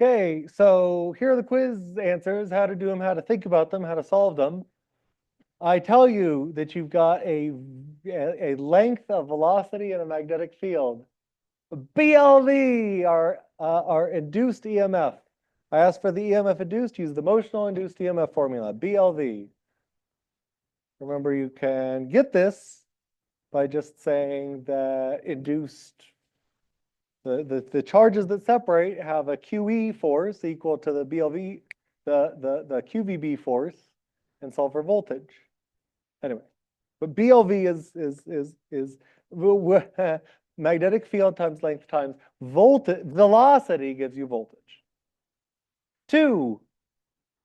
Okay, so here are the quiz answers, how to do them, how to think about them, how to solve them. I tell you that you've got a length, of velocity, and a magnetic field. BLV, our induced EMF. I asked for the EMF induced, use the motional induced EMF formula, BLV. Remember, you can get this by just saying that induced, the charges that separate have a QE force equal to the BLV, the QVB force, and solve for voltage. Anyway, but BLV is magnetic field times length times velocity gives you voltage. 2,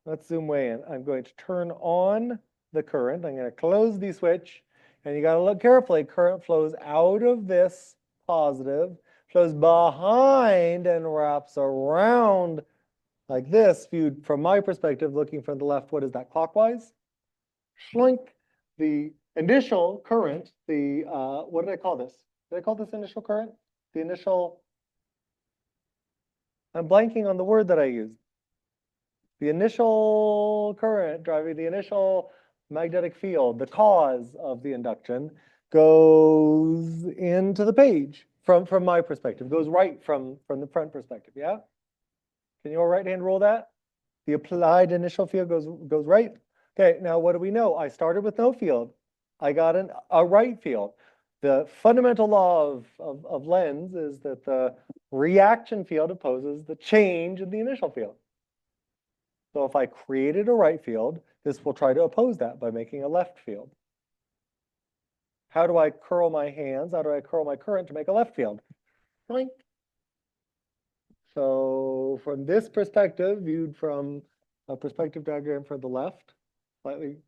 let's zoom way in. I'm going to turn on the current. I'm going to close the switch, and you got to look carefully. Current flows out of this positive, flows behind, and wraps around like this. Viewed from my perspective, looking from the left, what is that, clockwise? Shrink the initial current, what did I call this? Did I call this initial current? The initial, I'm blanking on the word that I used. The initial current driving the initial magnetic field, the cause of the induction, goes into the page from my perspective, goes right from the front perspective, yeah? Can you all right-hand rule that? The applied initial field goes right. Okay, now what do we know? I started with no field. I got a right field. The fundamental law of lens is that the reaction field opposes the change in the initial field. So if I created a right field, this will try to oppose that by making a left field. How do I curl my hands? How do I curl my current to make a left field? Blink. So from this perspective, viewed from a perspective diagram for the left, slightly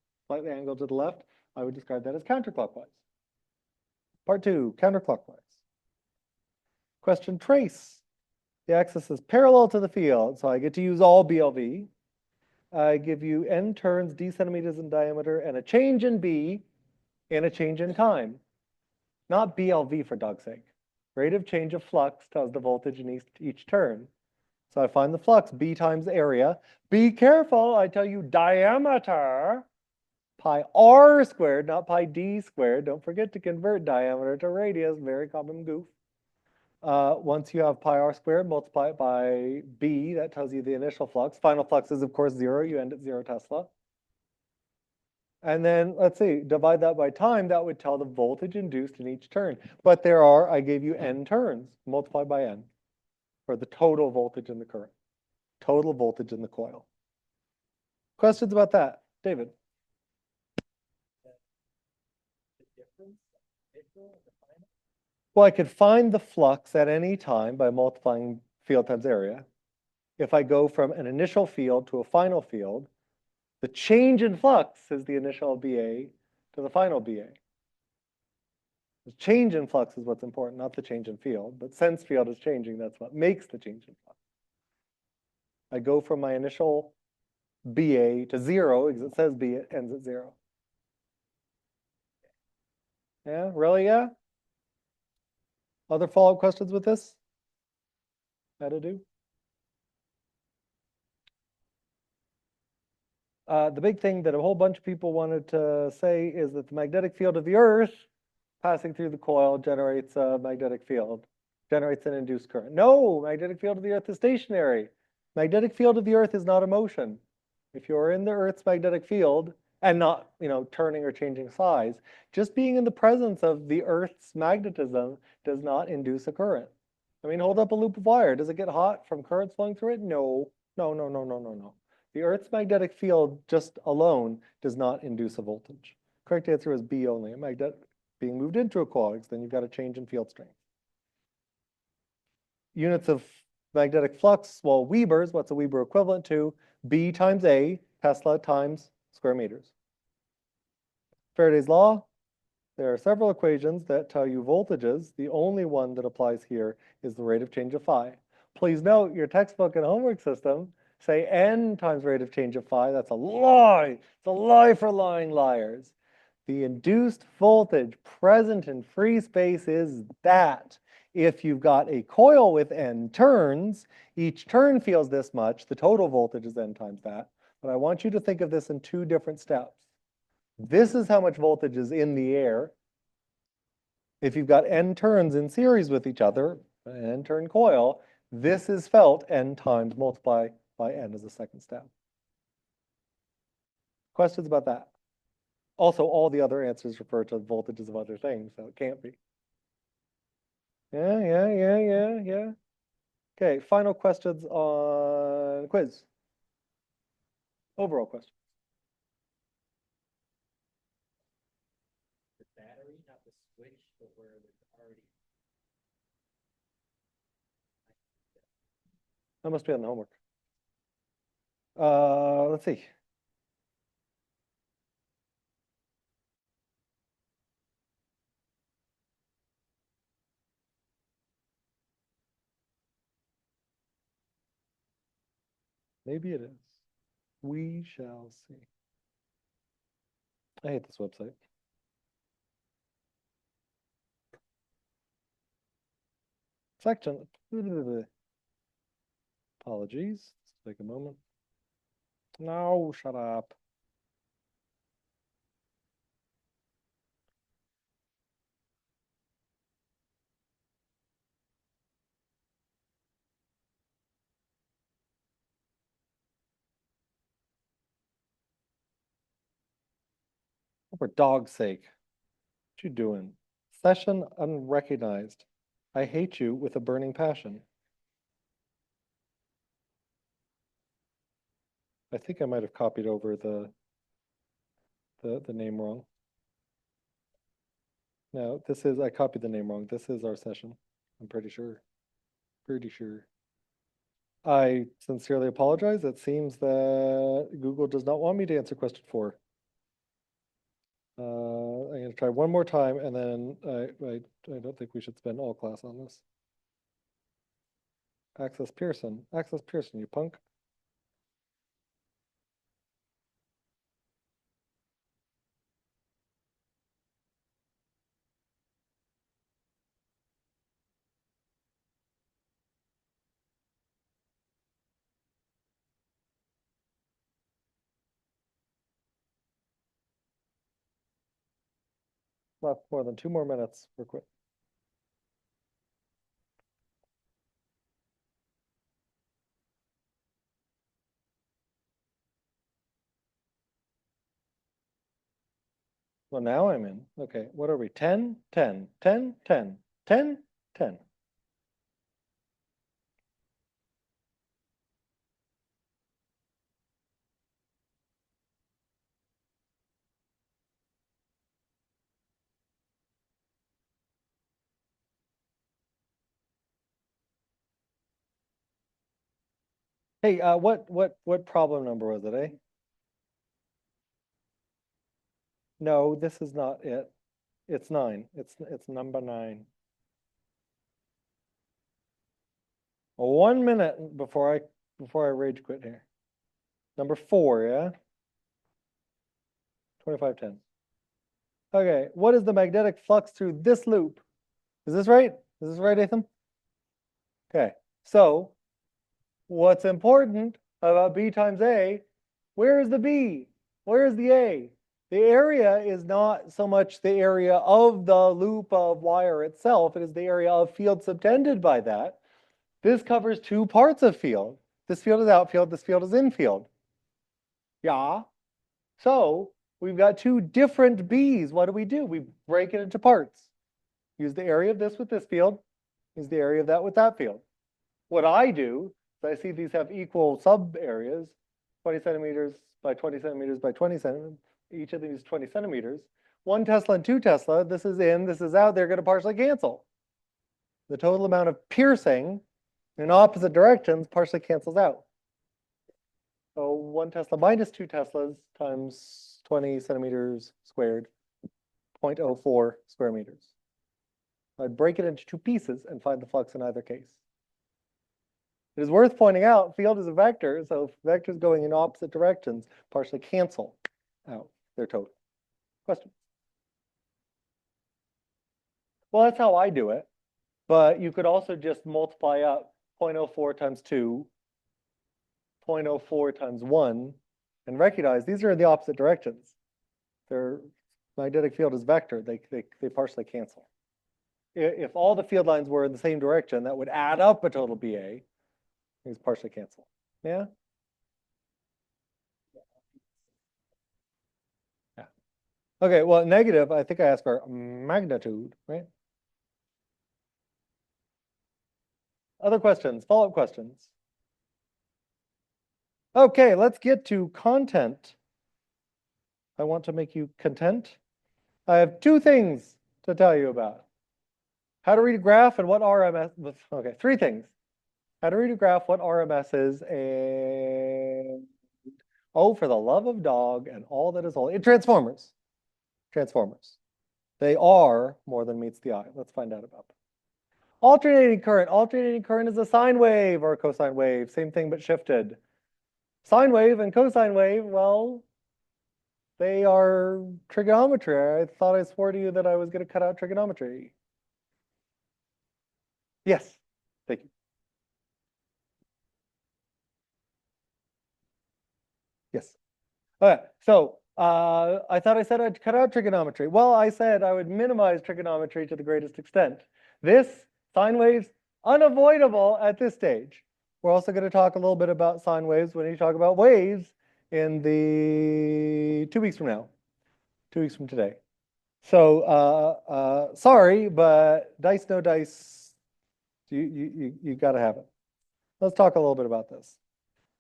angled to the left, I would describe that as counterclockwise. Part 2, counterclockwise. Question trace. The axis is parallel to the field, so I get to use all BLV. I give you n turns, d centimeters in diameter, and a change in B and a change in time. Not BLV, for dog's sake. Rate of change of flux tells the voltage in each turn. So I find the flux, B times area. Be careful, I tell you diameter, pi r squared, not pi d squared. Don't forget to convert diameter to radius, very common goof. Once you have pi r squared, multiply it by B, that tells you the initial flux. Final flux is, of course, 0. You end at 0 Tesla. And then, let's see, divide that by time. That would tell the voltage induced in each turn. But there are, I gave you n turns, multiplied by n, for the total voltage in the current, total voltage in the coil. Questions about that? David? Well, I could find the flux at any time by multiplying field times area. If I go from an initial field to a final field, the change in flux is the initial BA to the final BA. The change in flux is what's important, not the change in field. But since field is changing, that's what makes the change in flux. I go from my initial BA to 0, because it says B, it ends at 0. Yeah, really, yeah? Other follow-up questions with this? How to do? The big thing that a whole bunch of people wanted to say is that the magnetic field of the Earth passing through the coil generates a magnetic field, generates an induced current. No, magnetic field of the Earth is stationary. Magnetic field of the Earth is not a motion. If you're in the Earth's magnetic field and not, turning or changing size, just being in the presence of the Earth's magnetism does not induce a current. I mean, hold up a loop of wire. Does it get hot from currents flowing through it? No, no, no, no, no, no, no. The Earth's magnetic field just alone does not induce a voltage. Correct answer is B only. A magnet being moved into a coil, then you've got a change in field strength. Units of magnetic flux, well, Webers, what's a Weber equivalent to? B times A, Tesla times square meters. Faraday's law, there are several equations that tell you voltages. The only one that applies here is the rate of change of phi. Please note, your textbook and homework system say n times rate of change of phi. That's a lie. It's a lie for lying liars. The induced voltage present in free space is that. If you've got a coil with n turns, each turn feels this much. The total voltage is n times that. But I want you to think of this in two different steps. This is how much voltage is in the air. If you've got n turns in series with each other, an n-turn coil, this is felt n times multiply by n as a second step. Questions about that? Also, all the other answers refer to voltages of other things, so it can't be. Yeah. Okay, final questions on quiz. Overall question. The battery, not the switch, but where there's already. That must be on the homework. Let's see. Maybe it is. We shall see. I hate this website. Section. Apologies. Let's take a moment. No, shut up. For dog's sake. What you doing? Session unrecognized. I hate you with a burning passion. I think I might have copied over the name wrong. No, this is, I copied the name wrong. This is our session. I'm pretty sure. Pretty sure. I sincerely apologize. It seems that Google does not want me to answer question 4. I'm going to try one more time, and then I don't think we should spend all class on this. Access Pearson, you punk. Left more than 2 more minutes. We're quit. Well, now I'm in. Okay, what are we? 10, 10, 10, 10, 10, 10. Hey, what problem number was it, eh? No, this is not it. It's 9. It's number 9. 1 minute before I rage quit here. Number 4, yeah? 2510. Okay, what is the magnetic flux through this loop? Is this right? Is this right, Ethan? Okay, so what's important about B times A? Where is the B? Where is the A? The area is not so much the area of the loop of wire itself, it is the area of field subtended by that. This covers 2 parts of field. This field is outfield, this field is infield. Yeah. So we've got 2 different B's. What do? We break it into parts. Use the area of this with this field, use the area of that with that field. What I do is I see these have equal sub areas, 20 centimeters by 20 centimeters by 20 centimeters. Each of these is 20 centimeters. 1 Tesla and 2 Tesla, this is in, this is out, they're going to partially cancel. The total amount of piercing in opposite directions partially cancels out. So 1 Tesla minus 2 Teslas times 20 centimeters squared, 0.04 square meters. I'd break it into 2 pieces and find the flux in either case. It is worth pointing out, field is a vector, so vectors going in opposite directions partially cancel out their total. Question? Well, that's how I do it. But you could also just multiply up 0.04 times 2, 0.04 times 1, and recognize these are in the opposite directions. Their magnetic field is vector. They partially cancel. If all the field lines were in the same direction, that would add up a total BA. These partially cancel. Yeah? Yeah. Okay, well, negative, I think I asked for magnitude, right? Other questions, follow-up questions? Okay, let's get to content. I want to make you content. I have two things to tell you about. How to read a graph and what RMS, okay, three things. How to read a graph, what RMS is, and oh, for the love of dog and all that is holy. Transformers. Transformers. They are more than meets the eye. Let's find out about them. Alternating current. Alternating current is a sine wave or a cosine wave. Same thing, but shifted. Sine wave and cosine wave, well, they are trigonometry. I thought I swore to you that I was going to cut out trigonometry. Yes, thank you. Yes. Okay, so I thought I said I'd cut out trigonometry. Well, I said I would minimize trigonometry to the greatest extent. This, sine waves, unavoidable at this stage. We're also going to talk a little bit about sine waves when you talk about waves in the 2 weeks from now, 2 weeks from today. So sorry, but dice, no dice, you got to have it. Let's talk a little bit about this.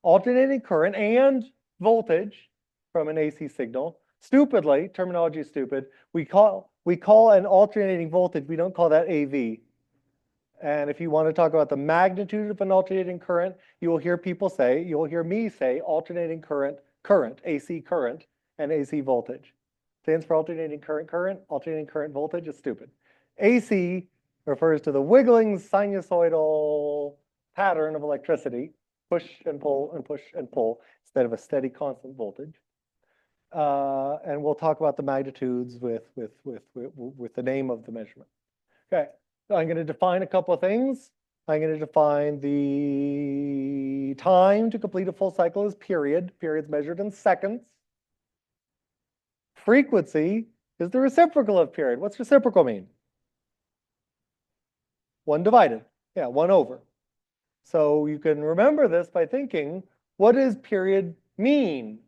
Alternating current and voltage from an AC signal. Stupidly, terminology is stupid. We call an alternating voltage, we don't call that AV. And if you want to talk about the magnitude of an alternating current, you will hear people say, you'll hear me say alternating current, AC current, and AC voltage. Stands for alternating current, alternating current voltage is stupid. AC refers to the wiggling sinusoidal pattern of electricity, push and pull and push and pull, instead of a steady constant voltage. And we'll talk about the magnitudes with the name of the measurement. Okay, so I'm going to define a couple of things. I'm going to define the time to complete a full cycle as period. Period's measured in seconds. Frequency is the reciprocal of period. What's reciprocal mean? 1 divided. Yeah, 1 over. So you can remember this by thinking, what does period mean?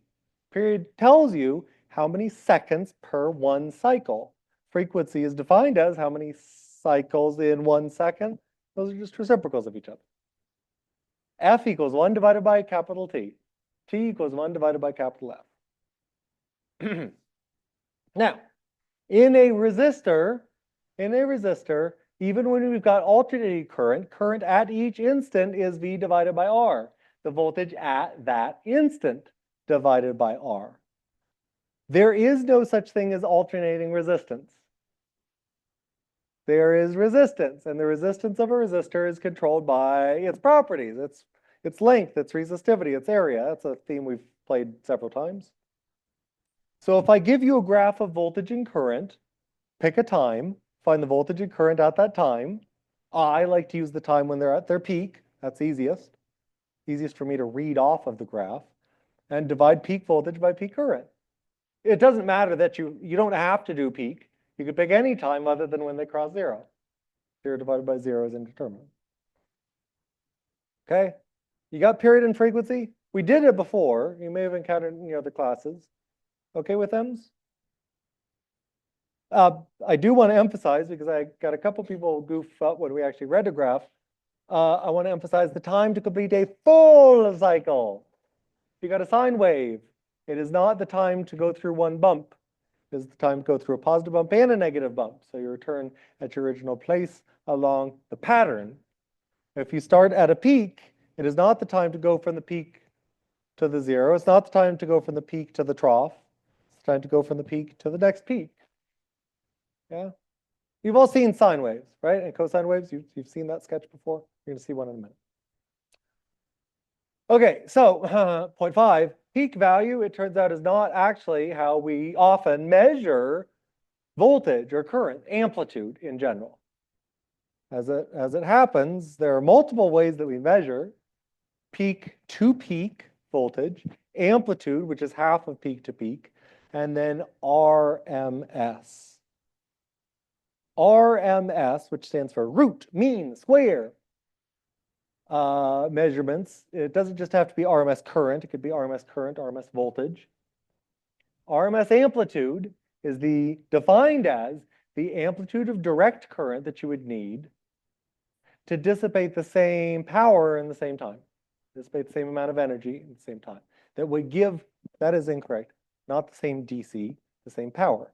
Period tells you how many seconds per 1 cycle. Frequency is defined as how many cycles in 1 second. Those are just reciprocals of each other. F equals 1 divided by capital T. T equals 1 divided by capital F. Now, in a resistor, even when we've got alternating current, current at each instant is V divided by R. The voltage at that instant divided by R. There is no such thing as alternating resistance. There is resistance, and the resistance of a resistor is controlled by its properties, its length, its resistivity, its area. That's a theme we've played several times. So if I give you a graph of voltage and current, pick a time, find the voltage and current at that time. I like to use the time when they're at their peak. That's easiest. Easiest for me to read off of the graph. And divide peak voltage by peak current. It doesn't matter that you don't have to do peak. You could pick any time other than when they cross 0. 0 divided by 0 is indeterminate. Okay? You got period and frequency? We did it before. You may have encountered it in the other classes. Okay with thems? I do want to emphasize, because I got a couple people goof up when we actually read the graph, I want to emphasize the time to complete a full cycle. You got a sine wave. It is not the time to go through one bump. It is the time to go through a positive bump and a negative bump. So you return at your original place along the pattern. If you start at a peak, it is not the time to go from the peak to the 0. It's not the time to go from the peak to the trough. It's time to go from the peak to the next peak. Yeah. You've all seen sine waves, right? And cosine waves, you've seen that sketch before. You're going to see one in a minute. Okay, so 0.5, peak value, it turns out, is not actually how we often measure voltage or current, amplitude in general. As it happens, there are multiple ways that we measure peak to peak voltage, amplitude, which is half of peak to peak, and then RMS. RMS, which stands for root, mean, square, measurements. It doesn't just have to be RMS current. It could be RMS current, RMS voltage. RMS amplitude is defined as the amplitude of direct current that you would need to dissipate the same power in the same time, dissipate the same amount of energy in the same time. That would give, that is incorrect, not the same DC, the same power.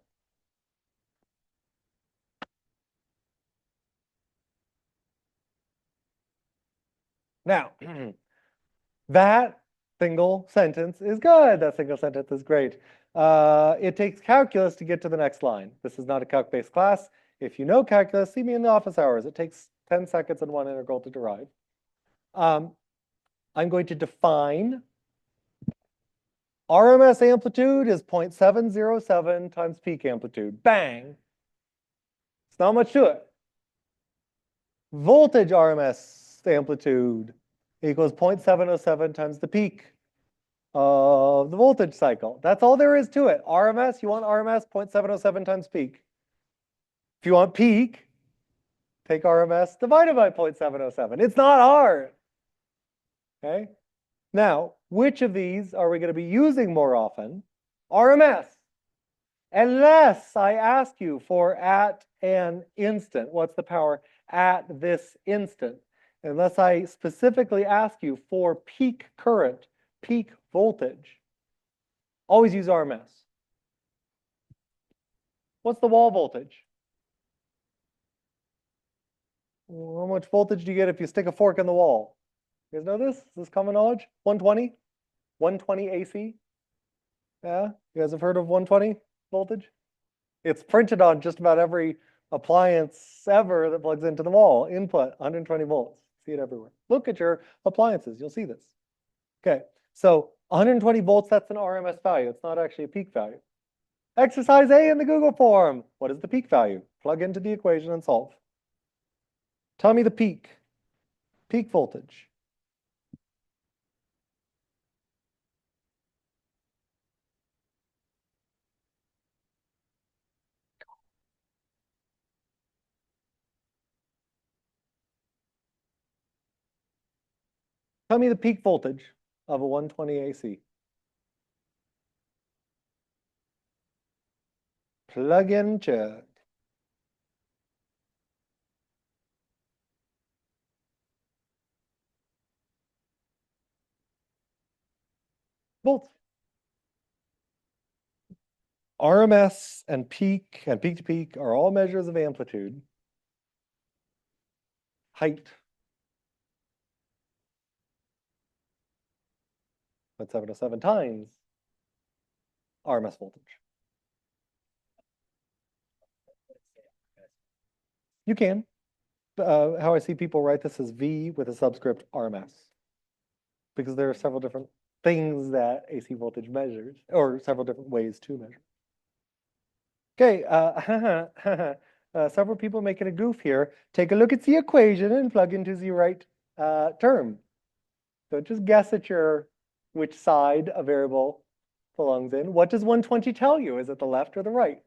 Now, that single sentence is good. That single sentence is great. It takes calculus to get to the next line. This is not a calc-based class. If you know calculus, see me in the office hours. It takes 10 seconds and one integral to derive. I'm going to define RMS amplitude is 0.707 times peak amplitude. Bang. It's not much to it. Voltage RMS amplitude equals 0.707 times the peak of the voltage cycle. That's all there is to it. RMS, you want RMS, 0.707 times peak. If you want peak, take RMS divided by 0.707. It's not hard. Okay? Now, which of these are we going to be using more often? RMS. Unless I ask you for at an instant. What's the power at this instant? Unless I specifically ask you for peak current, peak voltage. Always use RMS. What's the wall voltage? How much voltage do you get if you stick a fork in the wall? You guys know this? Is this common knowledge? 120? 120 AC? Yeah? You guys have heard of 120 voltage? It's printed on just about every appliance ever that plugs into the wall. Input, 120 volts. See it everywhere. Look at your appliances. You'll see this. Okay, so 120 volts, that's an RMS value. It's not actually a peak value. Exercise A in the Google form. What is the peak value? Plug into the equation and solve. Tell me the peak voltage. Tell me the peak voltage of a 120 AC. Plug in, check. Volts. RMS and peak to peak are all measures of amplitude. Height. 0.707 times RMS voltage. You can. How I see people write this is V with a subscript RMS. Because there are several different things that AC voltage measures, or several different ways to measure. Okay, several people making a goof here. Take a look at the equation and plug into the right term. So just guess at which side a variable belongs in. What does 120 tell you? Is it the left or the right?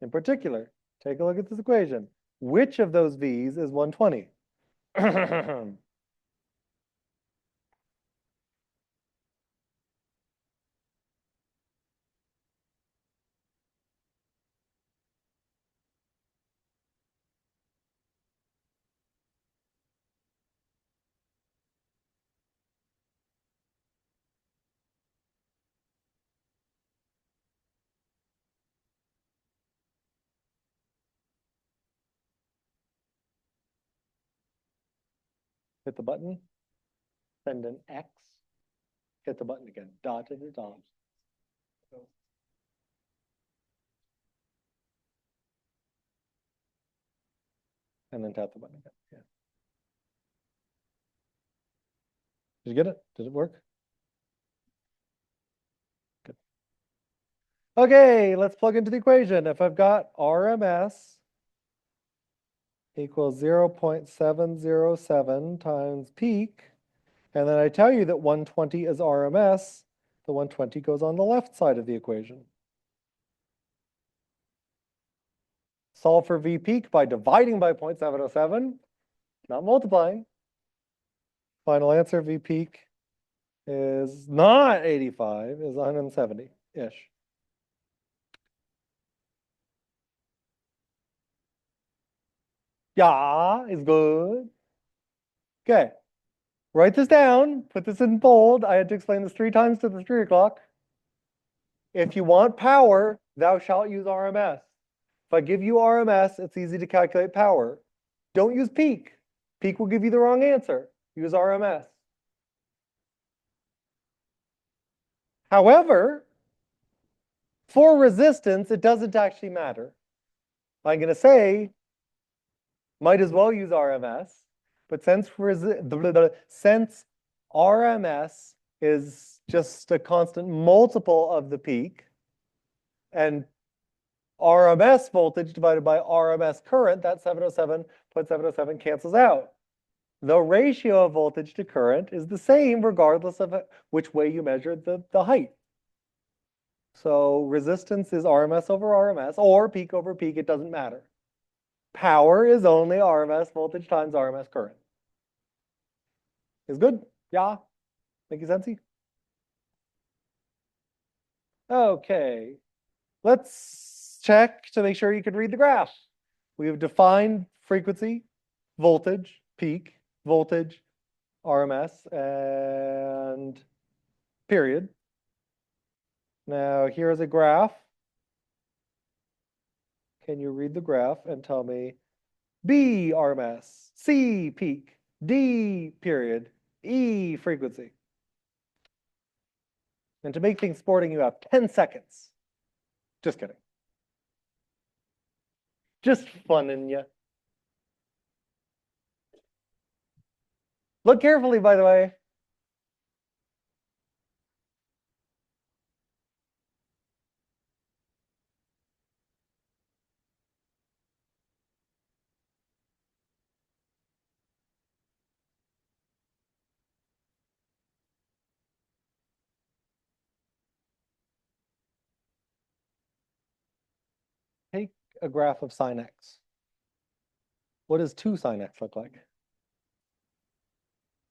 In particular, take a look at this equation. Which of those V's is 120? Hit the button, send an X, hit the button again, dot to the dot. And then tap the button again. Yeah. Did you get it? Did it work? Good. Okay, let's plug into the equation. If I've got RMS equals 0.707 times peak, and then I tell you that 120 is RMS, the 120 goes on the left side of the equation. Solve for V peak by dividing by 0.707, not multiplying. Final answer, V peak is not 85, is 170-ish. Yeah, is good. Okay, write this down, put this in bold. I had to explain this 3 times to the 3 o'clock. If you want power, thou shalt use RMS. If I give you RMS, it's easy to calculate power. Don't use peak. Peak will give you the wrong answer. Use RMS. However, for resistance, it doesn't actually matter. I'm going to say, might as well use RMS, but since RMS is just a constant multiple of the peak, and RMS voltage divided by RMS current, that 707.707 cancels out. The ratio of voltage to current is the same regardless of which way you measure the height. So resistance is RMS over RMS, or peak over peak, it doesn't matter. Power is only RMS voltage times RMS current. Is good? Yeah? Making sense? Okay. Let's check to make sure you can read the graph. We have defined frequency, voltage, peak, voltage, RMS, and period. Now here's a graph. Can you read the graph and tell me B RMS, C peak, D period, E frequency? And to make things sporting, you have 10 seconds. Just kidding. Just funning you. Look carefully, by the way. Take a graph of sine x. What does 2 sine x look like?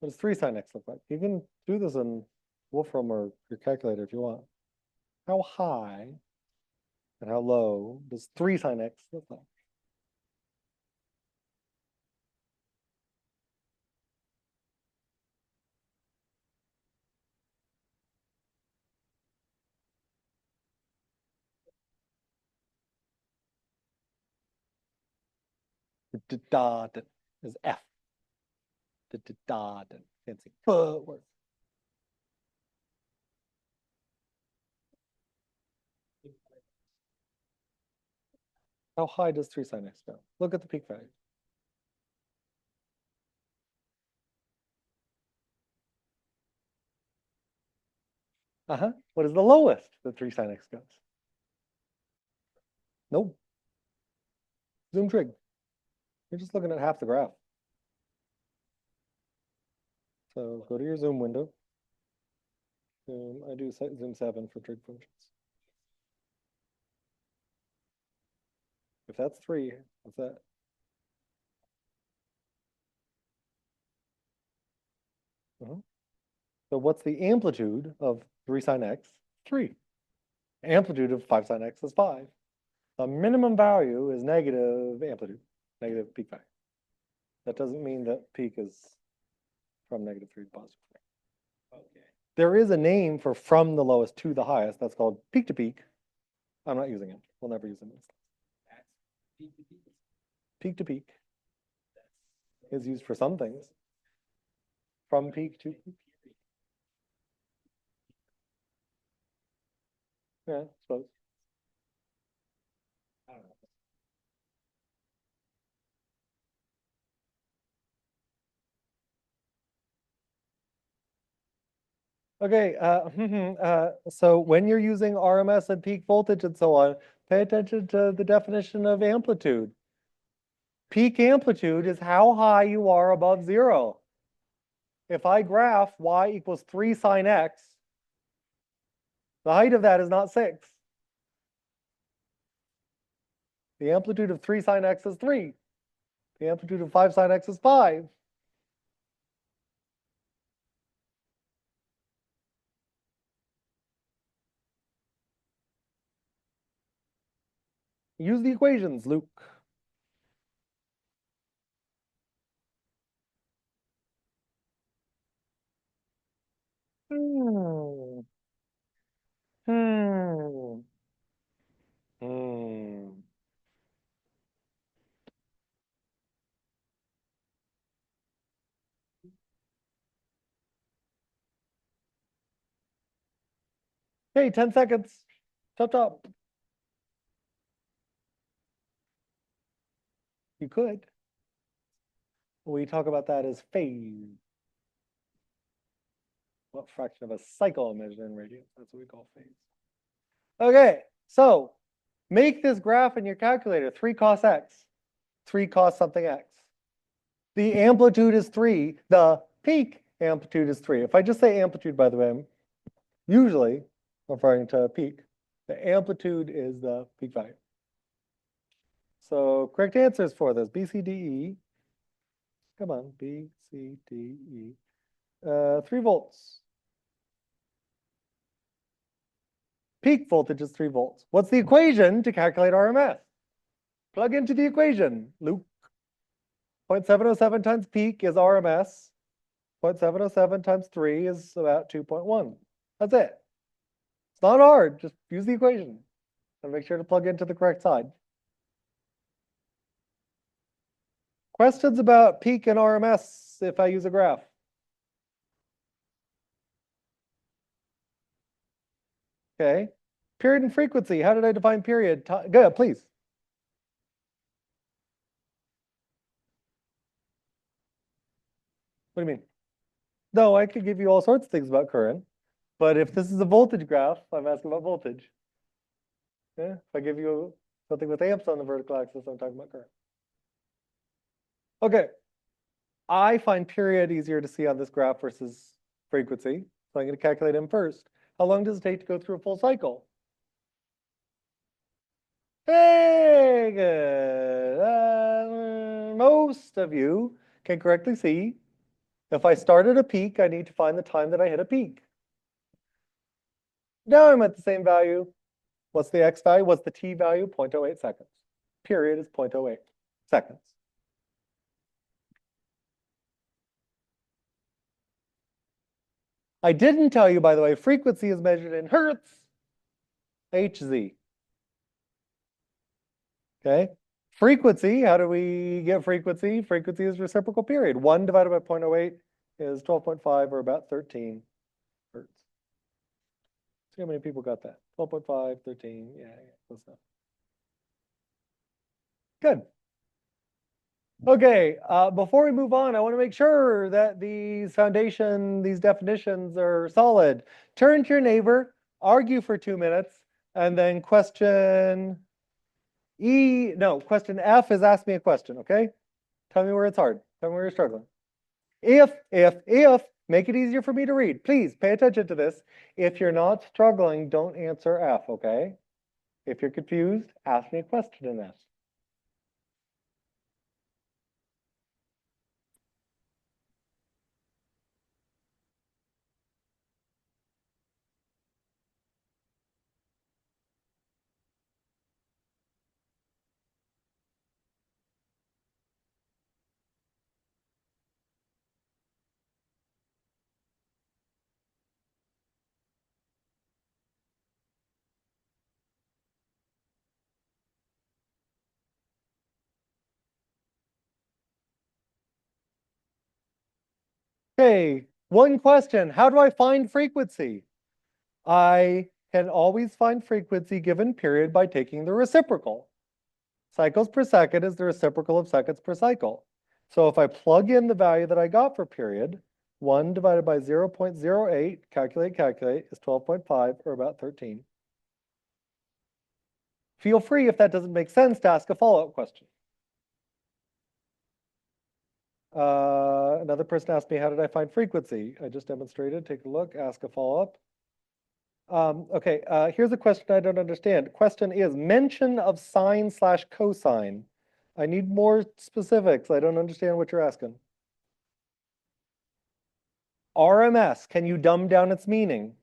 What does 3 sine x look like? You can do this in Wolfram or your calculator if you want. How high and how low does 3 sine x look like? The da is F. The da fancy word. How high does 3 sine x go? Look at the peak value. What is the lowest that 3 sine x goes? Nope. Zoom trig. You're just looking at half the graph. So go to your zoom window. I do zoom 7 for trig functions. If that's 3, what's that? So what's the amplitude of 3 sine x? 3. Amplitude of 5 sine x is 5. The minimum value is negative amplitude, negative peak value. That doesn't mean that peak is from -3 to +3. Okay. There is a name for from the lowest to the highest. That's called peak to peak. I'm not using it. We'll never use it. That's peak to peak. Peak to peak That's is used for some things. From peak to peak. Yeah, I suppose. I don't know. Okay, so when you're using RMS and peak voltage and so on, pay attention to the definition of amplitude. Peak amplitude is how high you are above zero. If I graph y equals 3 sine x, the height of that is not 6. The amplitude of 3 sine x is 3. The amplitude of 5 sine x is 5. Use the equations, Luke. Hmm. Hmm. Hmm. Hey, 10 seconds. Chop chop. You could. We talk about that as phase. What fraction of a cycle measured in radians? That's what we call phase. Okay, so make this graph in your calculator. 3 cos x. 3 cos something x. The amplitude is 3. The peak amplitude is 3. If I just say amplitude, by the way, I'm usually referring to peak. The amplitude is the peak value. So correct answers for this, B, C, D, E. Come on, B, C, D, E. 3 volts. Peak voltage is 3 volts. What's the equation to calculate RMS? Plug into the equation, Luke. 0.707 times peak is RMS. 0.707 times 3 is about 2.1. That's it. It's not hard. Just use the equation and make sure to plug into the correct side. Questions about peak and RMS if I use a graph? Okay. Period and frequency. How did I define period? Go ahead, please. What do you mean? No, I could give you all sorts of things about current, but if this is a voltage graph, I'm asking about voltage. Yeah, if I give you something with amps on the vertical axis, I'm talking about current. Okay, I find period easier to see on this graph versus frequency, so I'm going to calculate them first. How long does it take to go through a full cycle? Hey, good. Most of you can correctly see if I start at a peak, I need to find the time that I hit a peak. Now I'm at the same value. What's the x value? What's the t value? 0.08 seconds. Period is 0.08 seconds. I didn't tell you, by the way, frequency is measured in hertz, Hz. Okay. Frequency, how do we get frequency? Frequency is reciprocal period. 1 divided by 0.08 is 12.5 or about 13 hertz. See how many people got that? 12.5, 13, yeah, close enough. Good. Okay, before we move on, I want to make sure that these definitions are solid. Turn to your neighbor, argue for 2 minutes, and then question F is ask me a question, okay? Tell me where it's hard. Tell me where you're struggling. If, make it easier for me to read. Please pay attention to this. If you're not struggling, don't answer F, okay? If you're confused, ask me a question in F. Okay, one question. How do I find frequency? I can always find frequency given period by taking the reciprocal. Cycles per second is the reciprocal of seconds per cycle. So if I plug in the value that I got for period, 1 divided by 0.08, calculate, is 12.5, or about 13. Feel free, if that doesn't make sense, to ask a follow-up question. Another person asked me, how did I find frequency? I just demonstrated. Take a look, ask a follow-up. Okay, here's a question I don't understand. Question is mention of sine/cosine. I need more specifics. I don't understand what you're asking. RMS, can you dumb down its meaning?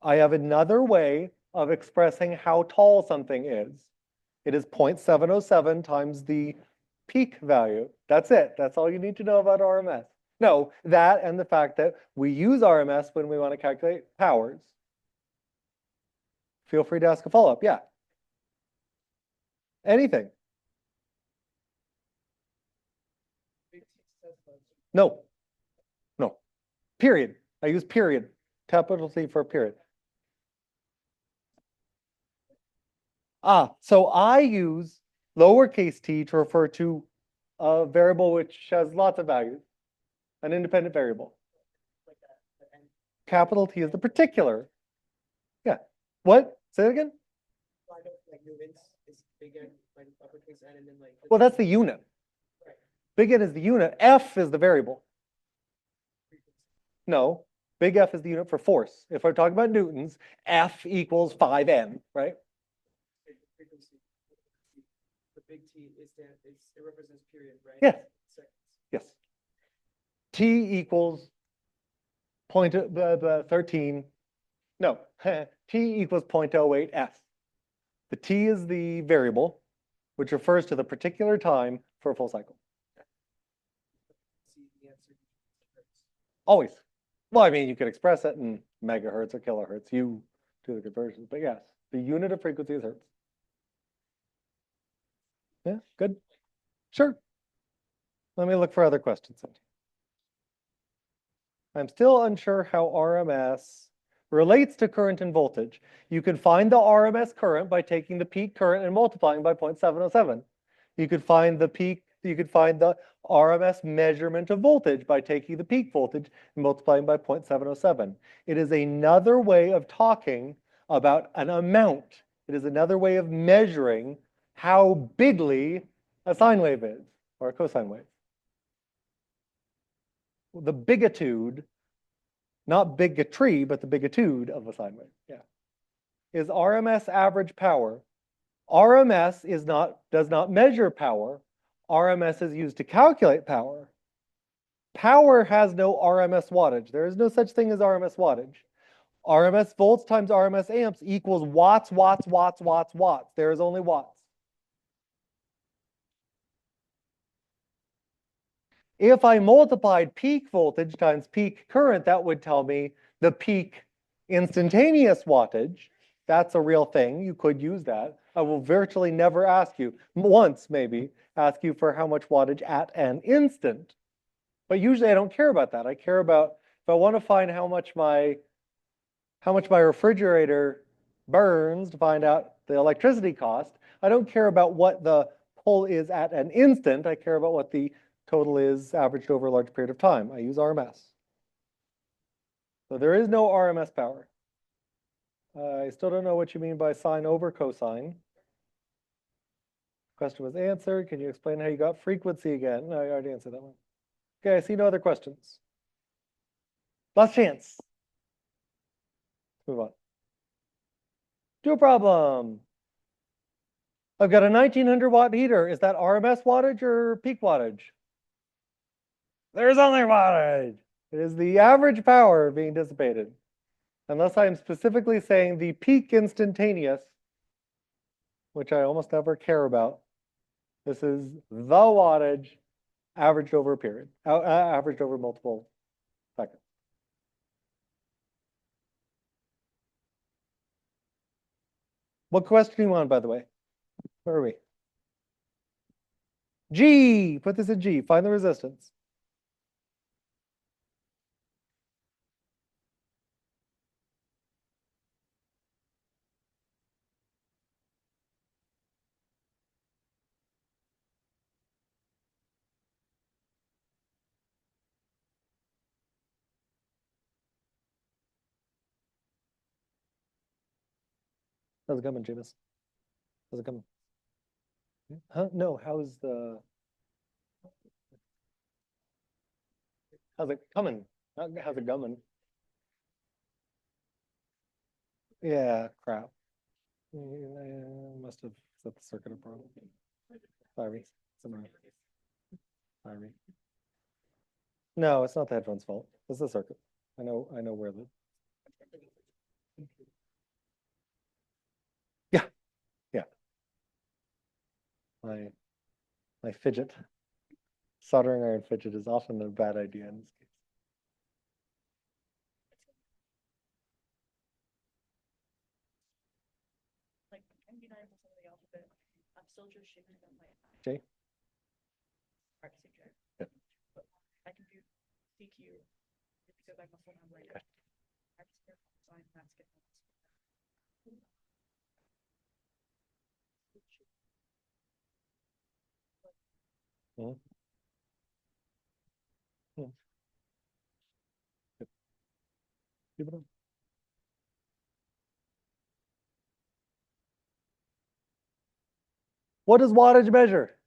I have another way of expressing how tall something is. It is 0.707 times the peak value. That's it. That's all you need to know about RMS. No, that and the fact that we use RMS when we want to calculate powers. Feel free to ask a follow-up. Yeah. Anything. No. No. Period. I use period. Capital C for period. So I use lowercase t to refer to a variable which has lots of values, an independent variable. Capital T is the particular. Yeah. What? Say it again? Well, that's the unit. Big N is the unit. F is the variable. No, big F is the unit for force. If we're talking about newtons, F equals 5N, right? The big T is that it represents period, right? Yes. Seconds. Yes. T equals 13. No, T equals 0.08 S. The T is the variable, which refers to the particular time for a full cycle. See the answer. Always. Well, I mean, you could express it in megahertz or kilohertz. You do the conversions, but yes, the unit of frequency is hertz. Yeah, good. Sure. Let me look for other questions. I'm still unsure how RMS relates to current and voltage. You can find the RMS current by taking the peak current and multiplying by 0.707. You could find the RMS measurement of voltage by taking the peak voltage and multiplying by 0.707. It is another way of talking about an amount. It is another way of measuring how bigly a sine wave is, or a cosine wave. The biggitude, not bigotry, but the biggitude of a sine wave, yeah, is RMS average power. RMS does not measure power. RMS is used to calculate power. Power has no RMS wattage. There is no such thing as RMS wattage. RMS volts times RMS amps equals watts, watts, watts, watts, watts. There is only watts. If I multiplied peak voltage times peak current, that would tell me the peak instantaneous wattage. That's a real thing. You could use that. I will virtually never ask you, once maybe, ask you for how much wattage at an instant. But usually I don't care about that. I care about, if I want to find how much my refrigerator burns to find out the electricity cost, I don't care about what the pull is at an instant. I care about what the total is averaged over a large period of time. I use RMS. So there is no RMS power. I still don't know what you mean by sine over cosine. Question was answered. Can you explain how you got frequency again? No, I already answered that one. Okay, I see no other questions. Last chance. Let's move on. Do a problem. I've got a 1900 watt heater. Is that RMS wattage or peak wattage? There's only wattage. It is the average power being dissipated. Unless I'm specifically saying the peak instantaneous, which I almost never care about. This is the wattage averaged over a period, averaged over multiple seconds. What question do you want, by the way? Where are we? G, put this in G, find the resistance. How's it coming, Jameis? How's it coming? Huh? No, how's it coming? Not how's it coming? Yeah, crap. Must have set the circuit up wrong. Sorry. Sorry. No, it's not the headphones' fault. It's the circuit. I know where the. Yeah, yeah. My fidget. Soldering iron fidget is often a bad idea in this case. Like undeniable some of the alphabet. I'm still just shifting on my Jay? art subject. Yeah. But I can do CQ because I muscle memory. Okay. Art square, design, math, skip, Mhm. Mhm. Yep. Keep it on. What does wattage measure?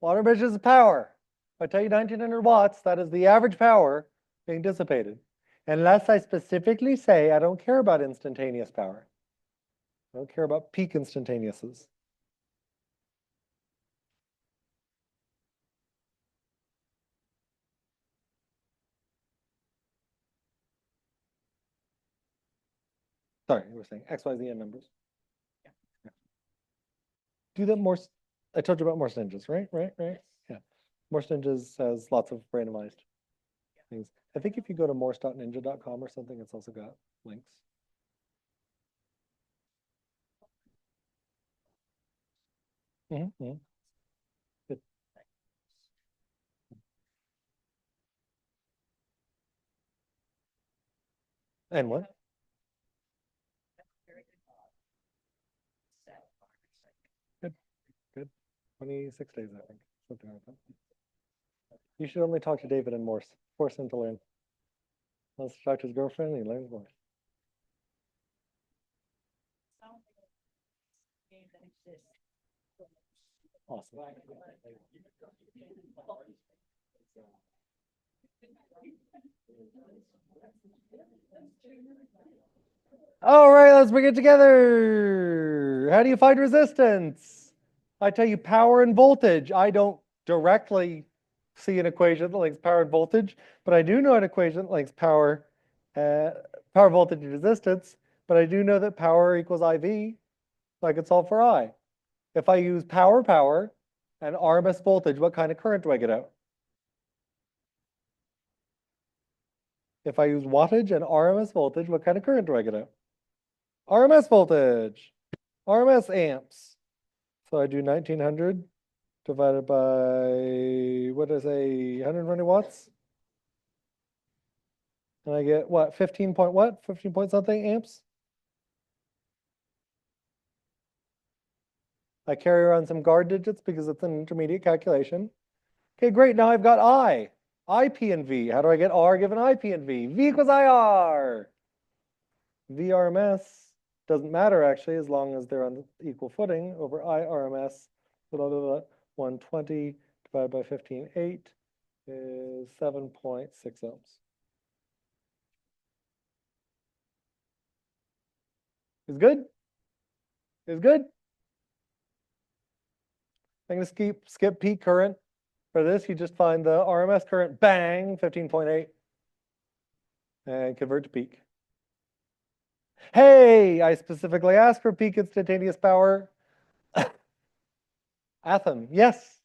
Water measures the power. If I tell you 1900 watts, that is the average power being dissipated. Unless I specifically say I don't care about instantaneous power. I don't care about peak instantaneouses. Sorry, you were saying X, Y, Z, and numbers. Yeah. Do that more. I told you about Morse ninjas, right? Yes. Yeah. Morse ninjas has lots of randomized things. I think if you go to morse.ninja.com or something, it's also got links. Good. And what? Very good. Set. Good. Good. 26 days, I think. Something like that. You should only talk to David in Morse. Force him to learn. Let's talk to his girlfriend and he learns Morse. Sound like a game that exists. Awesome. All right, let's bring it together. How do you find resistance? I tell you power and voltage. I don't directly see an equation that links power and voltage, but I do know an equation that links power, voltage, and resistance. But I do know that power equals IV, so I can solve for I. If I use power, and RMS voltage, what kind of current do I get out? If I use wattage and RMS voltage, what kind of current do I get out? RMS voltage, RMS amps. So I do 1900 divided by, what is a 120 watts? And I get what, 15 point what? 15 point something amps? I carry around some guard digits because it's an intermediate calculation. Okay, great. Now I've got I, P and V. How do I get R given I, P and V? V equals IR. VRMS doesn't matter actually as long as they're on equal footing over IRMS. 120 divided by 15.8 is 7.6 ohms. Is good? Is good? I'm going to skip peak current. For this, you just find the RMS current, bang, 15.8, and convert to peak. Hey, I specifically asked for peak instantaneous power. Atom, yes.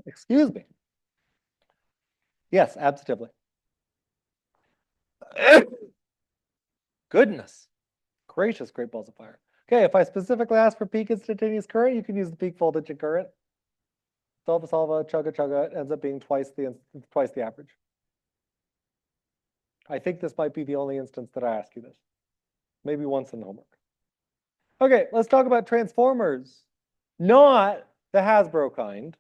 Excuse me. Yes, absolutely. Goodness gracious, great balls of fire. Okay, if I specifically ask for peak instantaneous current, you can use the peak voltage and current. Solve, chugga, it ends up being twice the average. I think this might be the only instance that I ask you this. Maybe once in the homework. Okay, let's talk about transformers. Not the Hasbro kind.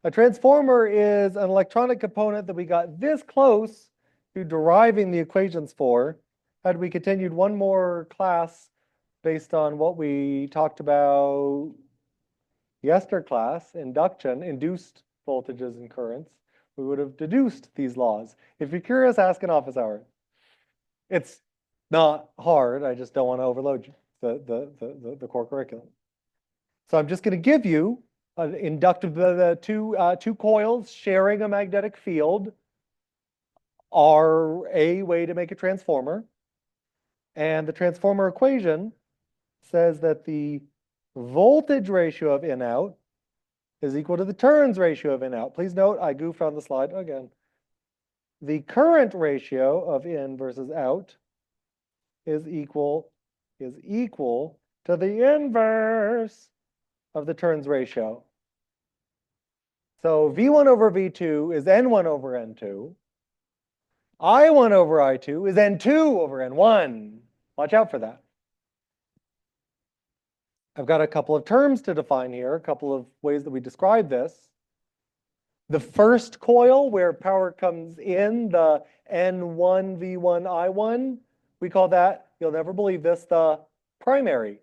A transformer is an electronic component that we got this close to deriving the equations for had we continued one more class based on what we talked about yesterday class, induction, induced voltages and currents, we would have deduced these laws. If you're curious, ask in office hours. It's not hard. I just don't want to overload you, the core curriculum. So I'm just going to give you an inductive, the two coils sharing a magnetic field are a way to make a transformer. And the transformer equation says that the voltage ratio of in-out is equal to the turns ratio of in-out. Please note, I goofed on the slide again. The current ratio of in versus out is equal to the inverse of the turns ratio. So V1 over V2 is N1 over N2. I1 over I2 is N2 over N1. Watch out for that. I've got a couple of terms to define here, a couple of ways that we describe this. The first coil, where power comes in, the N1, V1, I1, we call that, you'll never believe this, the primary.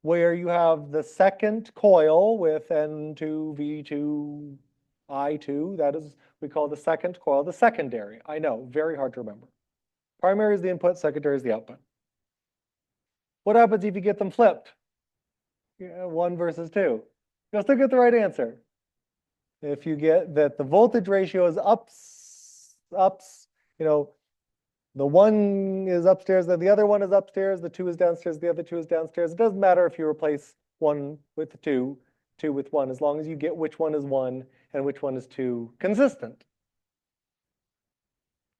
Where you have the second coil with N2, V2, I2, that is, we call the second coil the secondary. I know, very hard to remember. Primary is the input, secondary is the output. What happens if you get them flipped? 1 versus 2. You'll still get the right answer. If you get that the voltage ratio is ups, the one is upstairs, then the other one is upstairs, the 2 is downstairs, the other 2 is downstairs. It doesn't matter if you replace 1 with 2, 2 with 1, as long as you get which one is 1 and which one is 2 consistent.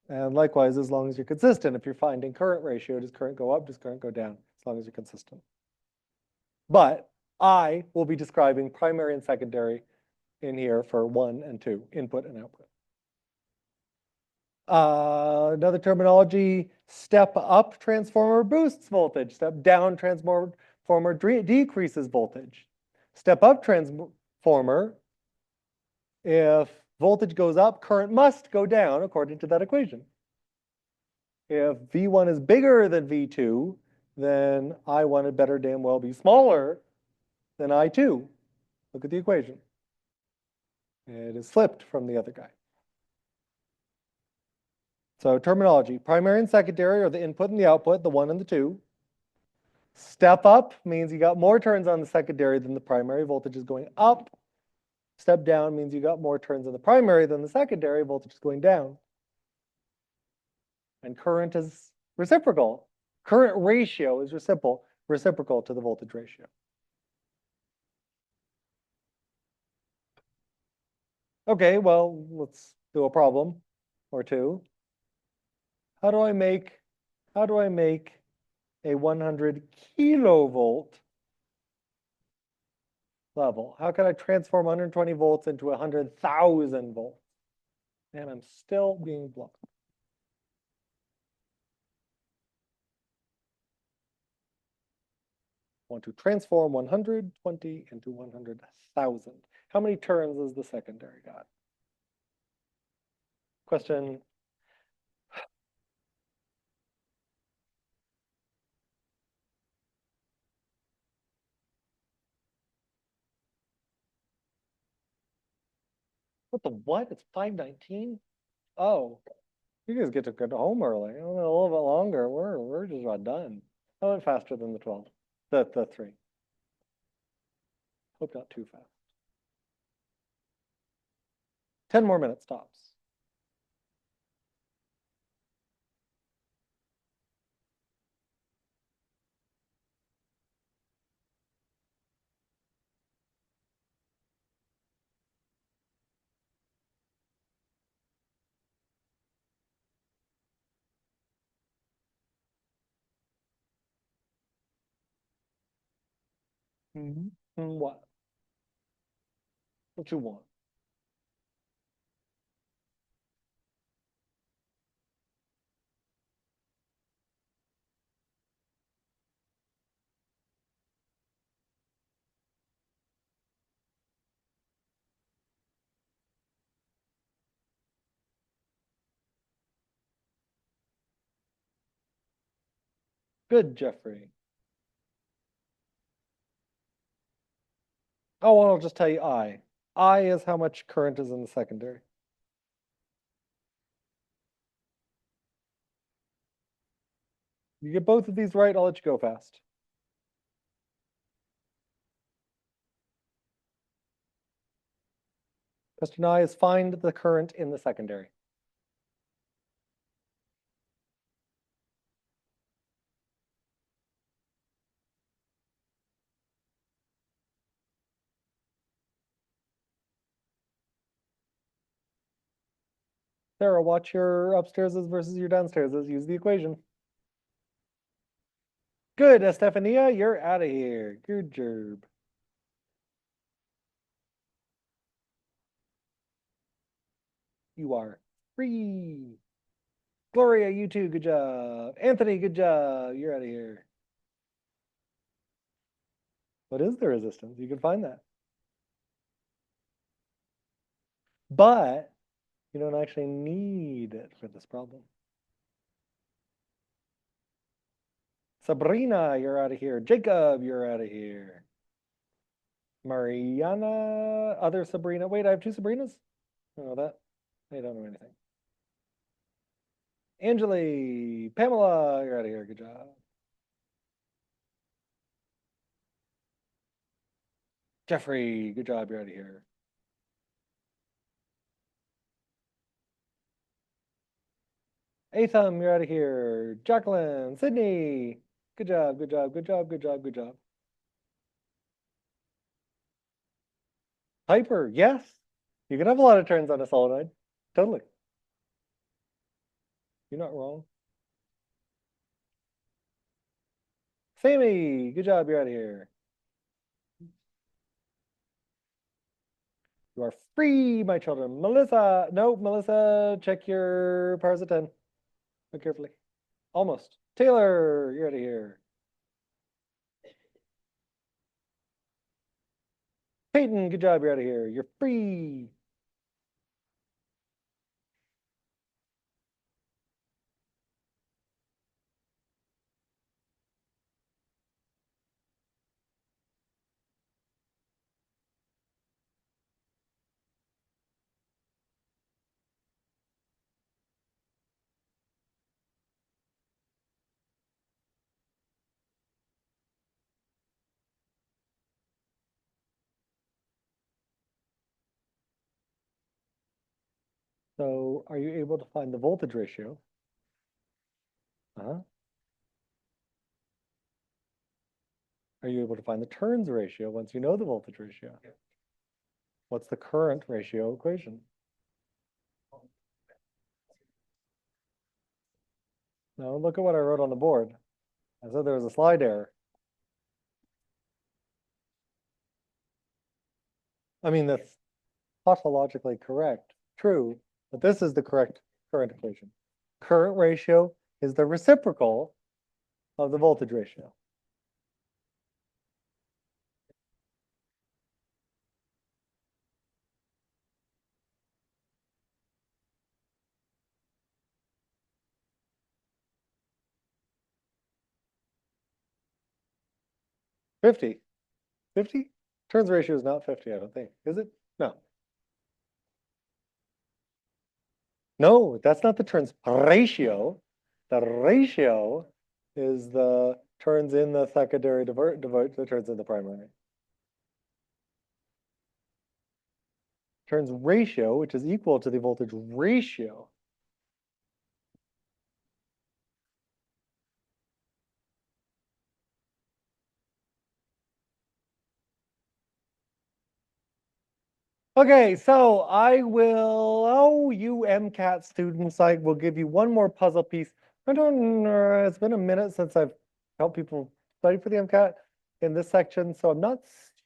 And likewise, as long as you're consistent, if you're finding current ratio, does current go up, does current go down, as long as you're consistent. But I will be describing primary and secondary in here for 1 and 2, input and output. Another terminology, step up transformer boosts voltage, step down transformer decreases voltage. Step up transformer, if voltage goes up, current must go down according to that equation. If V1 is bigger than V2, then I1 had better damn well be smaller than I2. Look at the equation. It is flipped from the other guy. So terminology, primary and secondary are the input and the output, the 1 and the 2. Step up means you got more turns on the secondary than the primary, voltage is going up. Step down means you got more turns on the primary than the secondary, voltage is going down. And current is reciprocal. Current ratio is reciprocal to the voltage ratio. Okay, well, let's do a problem or two. How do I make a 100 kilovolt level? How can I transform 120 volts into 100,000 volts? And I'm still being blocked. Want to transform 120 into 100,000. How many turns has the secondary got? Question. What the what? It's 5:19? Oh, you guys get to go home early. A little bit longer. We're just about done. I went faster than the 12. The 3. Hope not too fast. 10 more minutes tops. What? What you want? Good, Jeffrey. Oh, well, I'll just tell you I. I is how much current is in the secondary. You get both of these right, I'll let you go fast. Question I is find the current in the secondary. Sarah, watch your upstairses versus your downstairses. Use the equation. Good, Estefania, you're out of here. Good job. You are free. Gloria, you too, good job. Anthony, good job. You're out of here. What is the resistance? You can find that. But you don't actually need it for this problem. Sabrina, you're out of here. Jacob, you're out of here. Mariana, other Sabrina. Wait, I have two Sabrinas? Oh, that. I don't know anything. Angeli, Pamela, you're out of here. Good job. Jeffrey, good job. You're out of here. Atham, you're out of here. Jacqueline, Sydney, good job, good job, good job, good job, good job. Hyper, yes. You can have a lot of turns on a solenoid. Totally. You're not wrong. Sammy, good job. You're out of here. You are free, my children. Melissa, no, Melissa, check your powers of 10. Look carefully. Almost. Taylor, you're out of here. Peyton, good job. You're out of here. You're free. So are you able to find the voltage ratio? Are you able to find the turns ratio once you know the voltage ratio? Yeah. What's the current ratio equation? Now look at what I wrote on the board. I said there was a slide error. I mean, that's tautologically correct, true, but this is the correct current equation. Current ratio is the reciprocal of the voltage ratio. Fifty. 50? Turns ratio is not 50, I don't think. Is it? No. No, that's not the turns ratio. The ratio is the turns in the secondary divert the turns in the primary. Turns ratio, which is equal to the voltage ratio. Okay, so I will, oh, you MCAT students, I will give you one more puzzle piece. I don't know, it's been a minute since I've helped people study for the MCAT in this section, so I'm not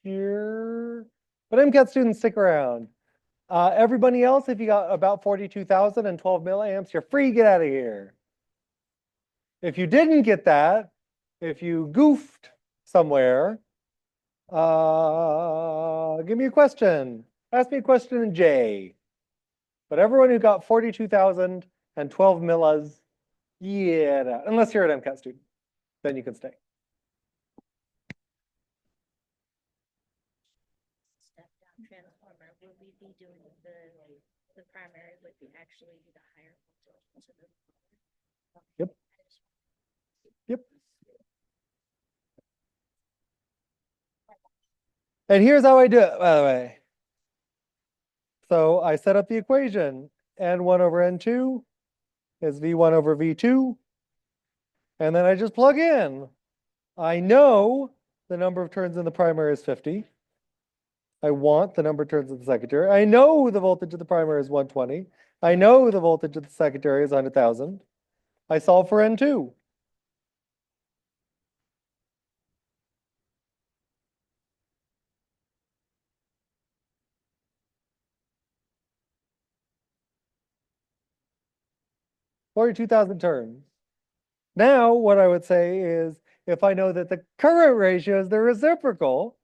sure. But MCAT students, stick around. Everybody else, if you got about 42,000 and 12 milliamps, you're free, get out of here. If you didn't get that, if you goofed somewhere, give me a question. Ask me a question in J. But everyone who got 42,000 and 12 millas, yeah, unless you're an MCAT student. then you can stay. Step down transformer, would we be doing the primary would be actually the higher voltage to the. Yep. Yep. And here's how I do it, by the way. So I set up the equation. N1 over N2 is V1 over V2. And then I just plug in. I know the number of turns in the primary is 50. I want the number of turns in the secondary. I know the voltage of the primary is 120. I know the voltage of the secondary is 100,000. I solve for N2. Or 2,000 turns. Now, what I would say is, if I know that the current ratio is the reciprocal,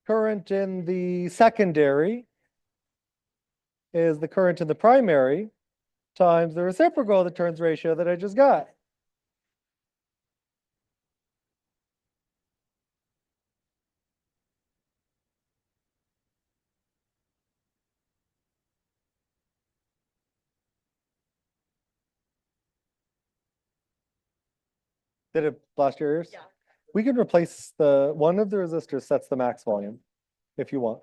current in the secondary is the current in the primary times the reciprocal of the turns ratio that I just got. Did it blast your ears? Yeah. We can replace one of the resistors sets the max volume if you want.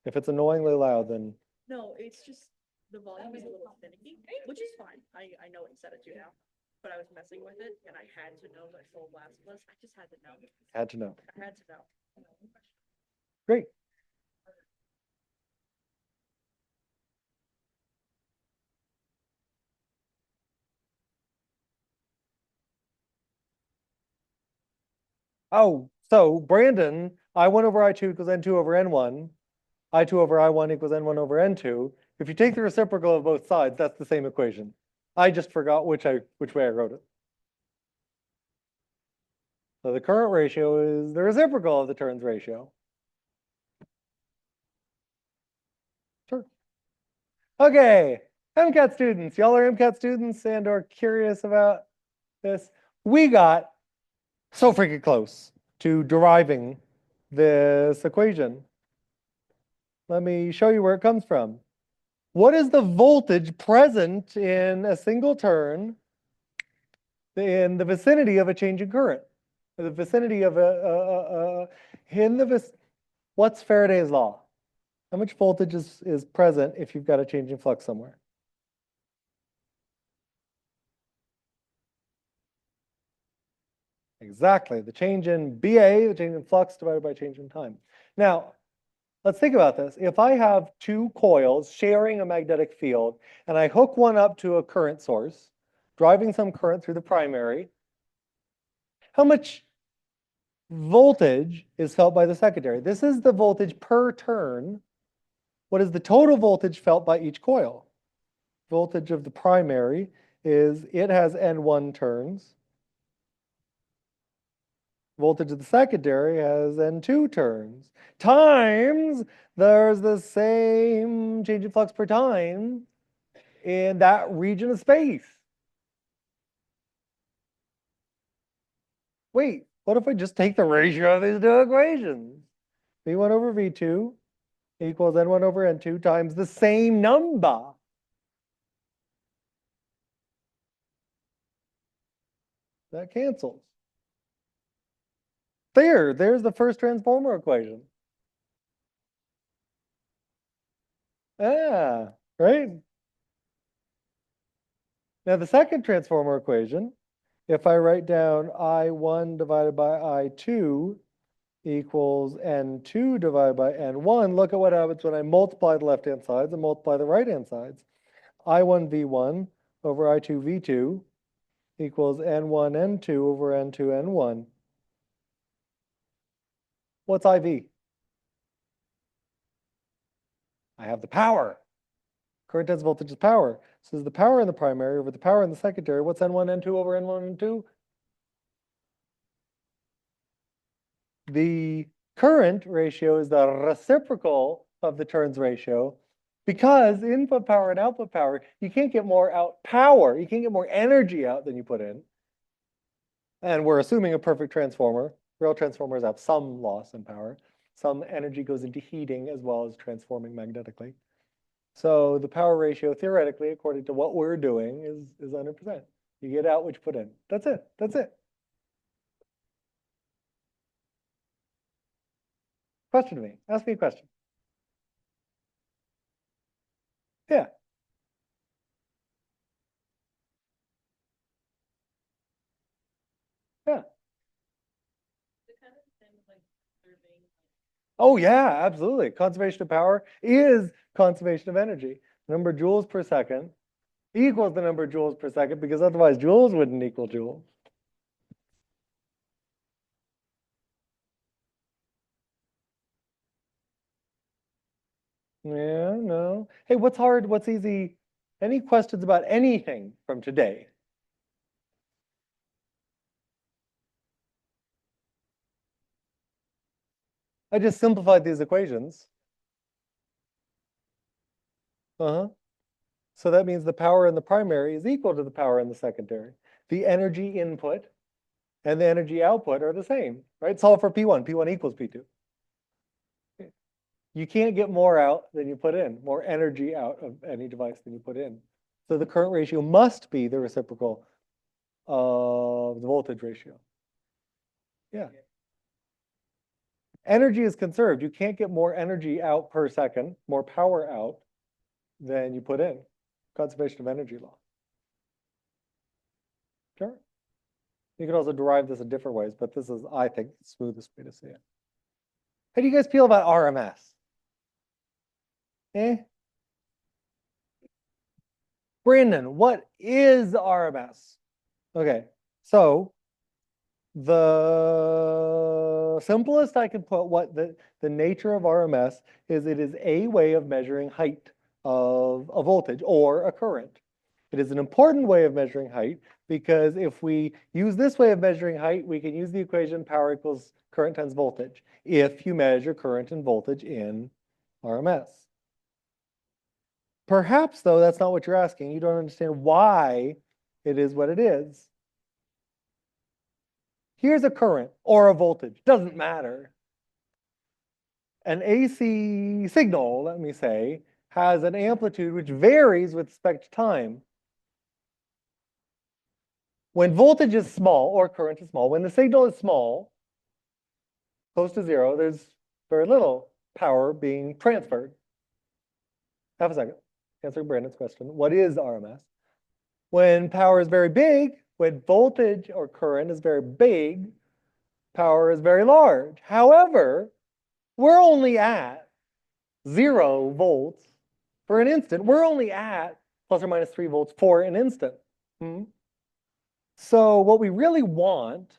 If it's annoyingly loud, then No, it's just the volume is a little finicky, which is fine. I know what you set it to now. But I was messing with it and I had to know what full blast was. I just had to know. had to know. I had to know. Great. Oh, so Brandon, I1 over I2 equals N2 over N1. I2 over I1 equals N1 over N2. If you take the reciprocal of both sides, that's the same equation. I just forgot which way I wrote it. So the current ratio is the reciprocal of the turns ratio. Sure. Okay, MCAT students, y'all are MCAT students and are curious about this. We got so freaking close to deriving this equation. Let me show you where it comes from. What is the voltage present in a single turn in the vicinity of a change in current? The vicinity of what's Faraday's law? How much voltage is present if you've got a change in flux somewhere? Exactly, the change in BA, the change in flux divided by change in time. Now, let's think about this. If I have two coils sharing a magnetic field and I hook one up to a current source, driving some current through the primary, how much voltage is felt by the secondary? This is the voltage per turn. What is the total voltage felt by each coil? Voltage of the primary is, it has N1 turns. Voltage of the secondary has N2 turns. Times, there's the same change in flux per time in that region of space. Wait, what if I just take the ratio of these two equations? V1 over V2 equals N1 over N2 times the same number. That cancels. There's the first transformer equation. Ah, right? Now the second transformer equation, if I write down I1 divided by I2 equals N2 divided by N1, look at what happens when I multiply the left-hand sides and multiply the right-hand sides. I1 V1 over I2 V2 equals N1 N2 over N2 N1. What's IV? I have the power. Current times voltage is power. So is the power in the primary over the power in the secondary. What's N1 N2 over N1 N2? The current ratio is the reciprocal of the turns ratio. Because input power and output power, you can't get more out power, you can't get more energy out than you put in. And we're assuming a perfect transformer. Real transformers have some loss in power. Some energy goes into heating as well as transforming magnetically. So the power ratio, theoretically, according to what we're doing, is 100%. You get out what you put in. That's it. That's it. Question me. Ask me a question. Yeah. Yeah. Oh yeah, absolutely. Conservation of power is conservation of energy. Number of joules per second equals the number of joules per second, because otherwise joules wouldn't equal joules. Yeah, no. Hey, what's hard? What's easy? Any questions about anything from today? I just simplified these equations. Uh-huh. So that means the power in the primary is equal to the power in the secondary. The energy input and the energy output are the same, right? Solve for P1. P1 equals P2. You can't get more out than you put in, more energy out of any device than you put in. So the current ratio must be the reciprocal of the voltage ratio. Yeah. Energy is conserved. You can't get more energy out per second, more power out than you put in. Conservation of energy law. Sure. You can also derive this in different ways, but this is, I think, the smoothest way to see it. How do you guys feel about RMS? Eh? Brandon, what is RMS? Okay, so the simplest I can put what the nature of RMS is, it is a way of measuring height of a voltage or a current. It is an important way of measuring height because if we use this way of measuring height, we can use the equation power equals current times voltage if you measure current and voltage in RMS. Perhaps, though, that's not what you're asking. You don't understand why it is what it is. Here's a current or a voltage, doesn't matter. An AC signal, let me say, has an amplitude which varies with respect to time. When voltage is small or current is small, when the signal is small, close to zero, there's very little power being transferred. Half a second. Answering Brandon's question. What is RMS? When power is very big, when voltage or current is very big, power is very large. However, we're only at 0 volts for an instant. We're only at plus or minus 3 volts for an instant. So what we really want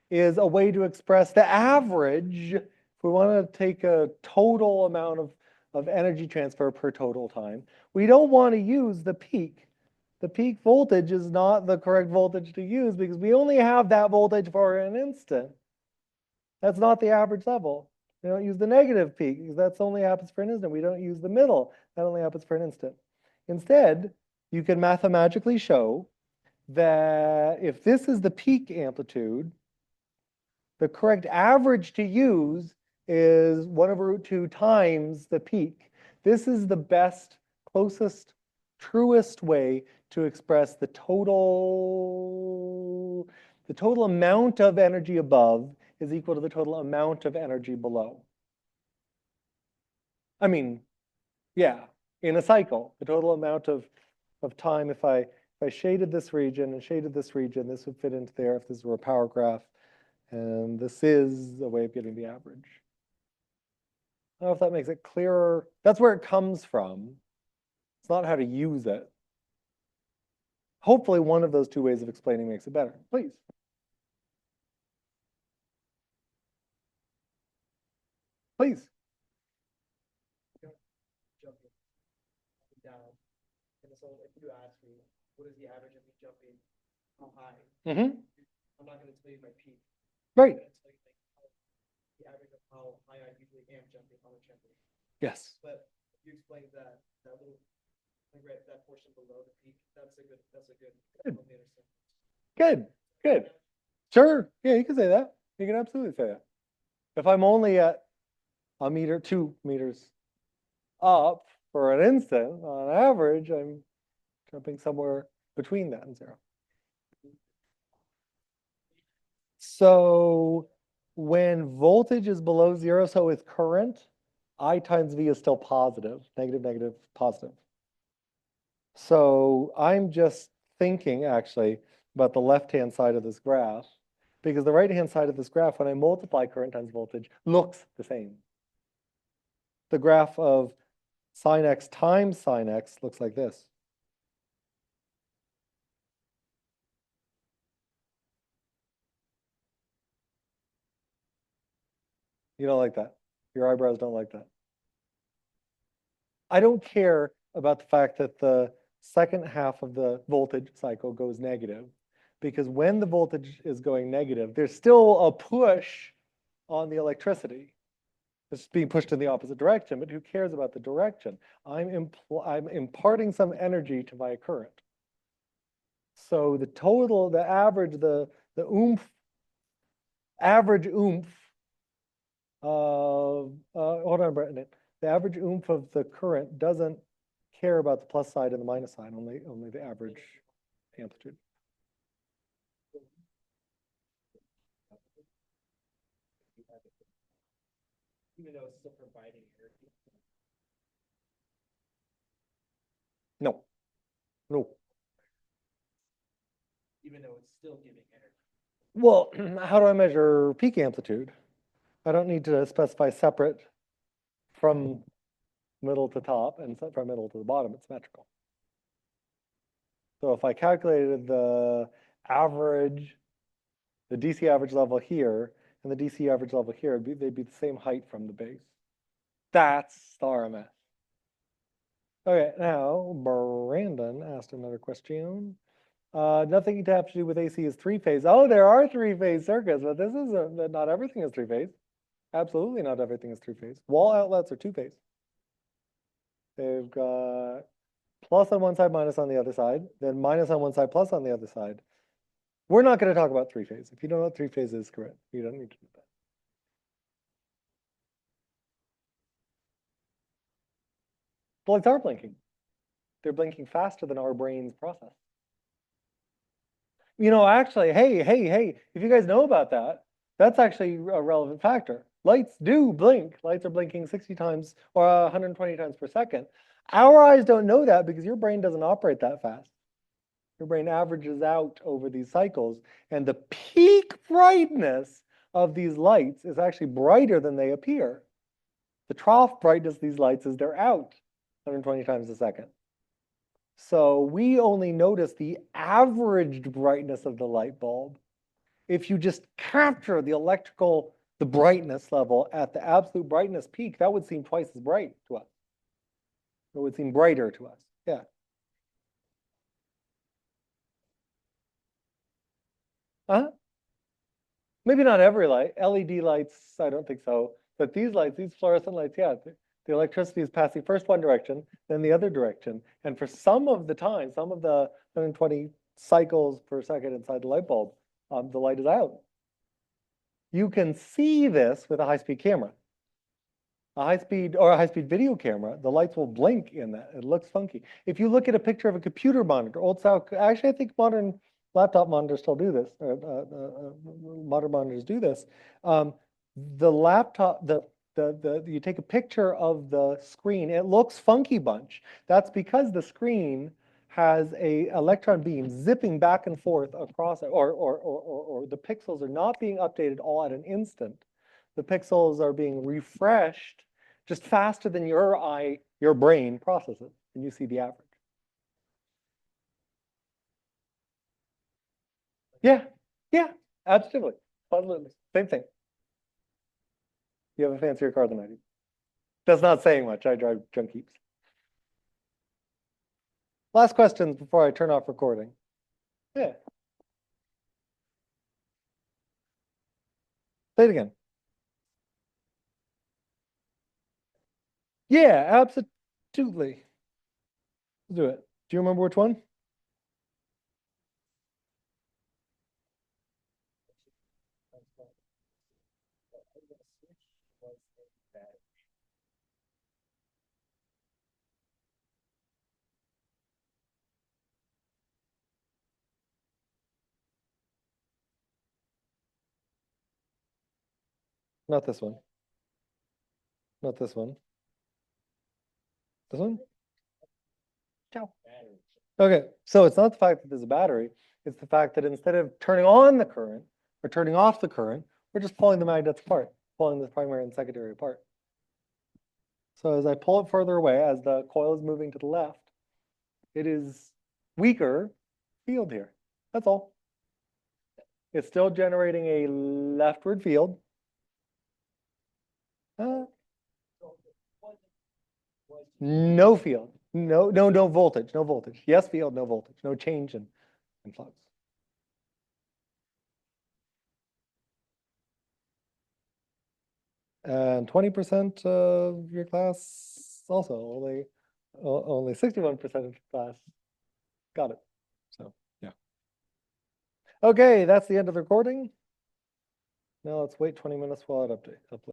is a way to express the average. If we want to take a total amount of energy transfer per total time, we don't want to use the peak. The peak voltage is not the correct voltage to use because we only have that voltage for an instant. That's not the average level. We don't use the negative peak because that's only happens for an instant. We don't use the middle. That only happens for an instant. Instead, you can mathematically show that if this is the peak amplitude, the correct average to use is 1/√2 times the peak. This is the best, closest, truest way to express the total amount of energy above is equal to the total amount of energy below. I mean, yeah, in a cycle, the total amount of time, if I shaded this region and shaded this region, this would fit into there if this were a power graph. And this is a way of getting the average. I don't know if that makes it clearer. That's where it comes from. It's not how to use it. Hopefully one of those two ways of explaining makes it better. Please. Please. Jumping down. And so if you ask me, what is the average of me jumping, how high? Mm-hmm. I'm not going to tell you my peak. Right. I'm going to tell you the average of how high I usually am jumping on a trampoline. Yes. But you explained that little, like right, that portion below the peak, that's a good. Good. help me understand. Good. Sure, yeah, you can say that. You can absolutely say that. If I'm only at a meter, 2 meters up for an instant, on average, I'm jumping somewhere between that and 0. So when voltage is below 0, so with current, I times V is still positive, negative, negative, positive. So I'm just thinking actually about the left-hand side of this graph, because the right-hand side of this graph, when I multiply current times voltage, looks the same. The graph of sine x times sine x looks like this. You don't like that. Your eyebrows don't like that. I don't care about the fact that the second half of the voltage cycle goes negative, because when the voltage is going negative, there's still a push on the electricity. It's being pushed in the opposite direction, but who cares about the direction? I'm imparting some energy to my current. So the total, the average, the average oomph of, hold on, Brendan. The average oomph of the current doesn't care about the plus side and the minus side, only the average amplitude. Even though it's still providing energy. No, no. Even though it's still giving energy. Well, how do I measure peak amplitude? I don't need to specify separate from middle to top and from middle to the bottom. It's symmetrical. So if I calculated the average, the DC average level here and the DC average level here, they'd be the same height from the base. That's the RMS. Okay, now Brandon asked another question. Nothing to have to do with AC is three-phase. Oh, there are three-phase circuits, but this is not everything is three-phase. Absolutely not everything is three-phase. Wall outlets are two-phase. They've got plus on one side, minus on the other side, then minus on one side, plus on the other side. We're not going to talk about three-phase. If you don't know what three-phase is, correct. You don't need to do that. The lights are blinking. They're blinking faster than our brains process. You know, actually, hey, if you guys know about that, that's actually a relevant factor. Lights do blink. Lights are blinking 60 times or 120 times per second. Our eyes don't know that because your brain doesn't operate that fast. Your brain averages out over these cycles, and the peak brightness of these lights is actually brighter than they appear. The trough brightness of these lights is they're out 120 times a second. So we only notice the averaged brightness of the light bulb. If you just capture the brightness level at the absolute brightness peak, that would seem twice as bright to us. It would seem brighter to us. Yeah. Maybe not every light. LED lights, I don't think so. But these lights, these fluorescent lights, yeah, the electricity is passing first one direction, then the other direction. And for some of the time, some of the 120 cycles per second inside the light bulb, the light is out. You can see this with a high-speed camera. A high-speed video camera, the lights will blink in that. It looks funky. If you look at a picture of a computer monitor, old style, actually I think modern laptop monitors still do this. Modern monitors do this. The laptop, you take a picture of the screen, it looks funky bunch. That's because the screen has a electron beam zipping back and forth across it, or the pixels are not being updated all at an instant. The pixels are being refreshed just faster than your brain processes, and you see the average. Yeah, absolutely. Same thing. You have a fancier car than I do. That's not saying much. I drive junk heaps. Last questions before I turn off recording. Yeah. Say it again. Yeah, absolutely. astutely. Let's do it. Do you remember which one? Not this one. Not this one. This one? Ciao. Okay, so it's not the fact that there's a battery, it's the fact that instead of turning on the current or turning off the current, we're just pulling the magnets apart, pulling the primary and secondary apart. So as I pull it further away, as the coil is moving to the left, it is weaker field here. That's all. It's still generating a leftward field. No field. No voltage. No voltage. Yes field, no voltage. No change in flux. And 20% of your class also, only 61% of your class got it. So, yeah. Okay, that's the end of the recording. Now let's wait 20 minutes while it updates.